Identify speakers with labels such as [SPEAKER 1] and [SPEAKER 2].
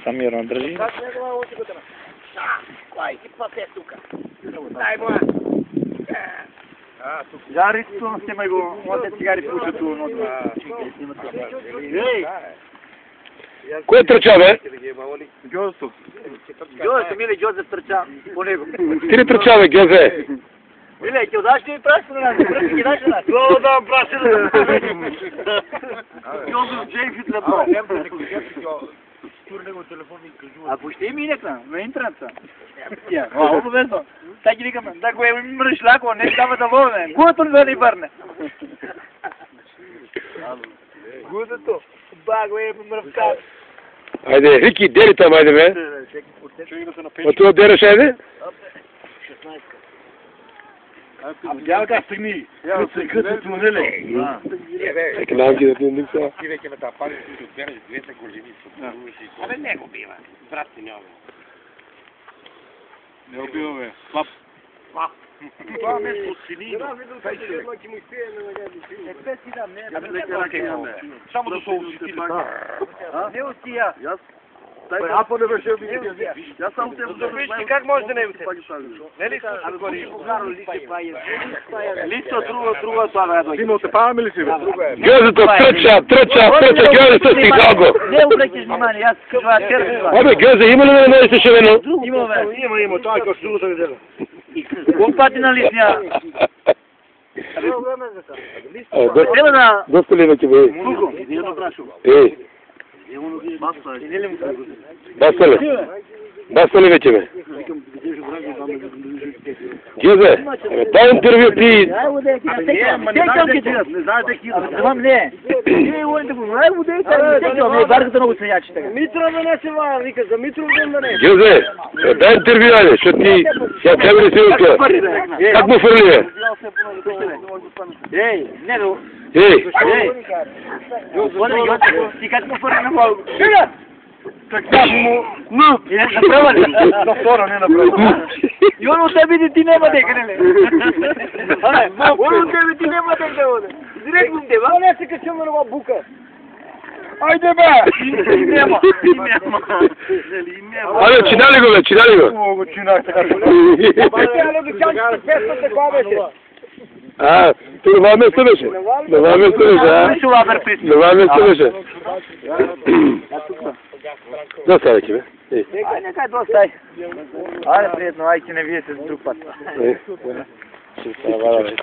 [SPEAKER 1] Самирно дрži.
[SPEAKER 2] Ай, ти пасе тука. Дай моя.
[SPEAKER 3] Жарицу, снимай го, оте цигари пуши ту. Ей!
[SPEAKER 1] Кой трча, бе?
[SPEAKER 3] Гьозо. Гьозо, миле, Гьозо трча по него.
[SPEAKER 1] Ти ли трча, бе, Гьозе?
[SPEAKER 3] Миле, ќе даш ти праши на нас, праши ги даш на нас.
[SPEAKER 2] Го да праши на нас.
[SPEAKER 3] Гьозо, Джейфит ле бро. Ако ще им инекна, на интернет са. Обовезно. Та ги викаме, да го мръш лако, не става да ловне. Гудото да ни бърне.
[SPEAKER 2] Гудото. Ба го мръвка.
[SPEAKER 1] Айде, Рики, дери там, айде, бе. От това дереш, айде?
[SPEAKER 2] 16.
[SPEAKER 3] Дялка, стигни. Късът тунеле.
[SPEAKER 1] Чекай, нам ги да ти индекса.
[SPEAKER 4] Ти веќе ме таа пари, ти отбереш двете големи со дружи. Абе, не го бива. Брат ти не ове.
[SPEAKER 3] Не убива, бе. Слаб.
[SPEAKER 4] Това нещо сини. Само да се усети.
[SPEAKER 3] Не усия.
[SPEAKER 2] Апо не беше
[SPEAKER 3] Аз само те
[SPEAKER 2] вижте как може да не усети. Нели са
[SPEAKER 3] отгори. Листо, друго това да.
[SPEAKER 2] Симо, те паваме ли си, бе?
[SPEAKER 1] Гьозето, трча, Гьозе, си дълго.
[SPEAKER 3] Не обръщаш внимание, аз това червено.
[SPEAKER 1] Абе, Гьозе, има ли да не се шевено?
[SPEAKER 3] Има, бе.
[SPEAKER 2] Има, това е като стулата видела.
[SPEAKER 3] Колко пати на лисния?
[SPEAKER 1] Доста ли вече, бе? Ей. Баста ли вече, бе? Гьозе, дай интервю ти.
[SPEAKER 3] Секам ги дират, не знаете ки. Знам не. Не, уенте го, ай удей та, секам, не барката много сеячи така.
[SPEAKER 2] Митров да не се вая, вика за Митров да не.
[SPEAKER 1] Гьозе, дай интервю, айде, защото ти... Сега тебе ли си от това? Как му фърли, бе?
[SPEAKER 3] Ей, не, бе.
[SPEAKER 1] Ей!
[SPEAKER 3] Ти как му фърли на малко? Така му... Ну! Направа ли?
[SPEAKER 2] На втора, не направо.
[SPEAKER 3] И он от тебе ти няма дека, не ли? Он от тебе ти няма дека, оне. Директно те, ба?
[SPEAKER 2] Не се качам на нова бука.
[SPEAKER 3] Айде, бе! И няма.
[SPEAKER 1] Абе, чинали го, бе, чинали го.
[SPEAKER 2] О, го чинах така. Бате, але до чанчите песна такова беше.
[SPEAKER 1] А, ти на това место беше? На това место беше, а? На това место беше. Доста вече, бе.
[SPEAKER 3] Ай, нека доста, ай. Айде, приятно, ай, че не видите за друг път.
[SPEAKER 1] Ще става, бе.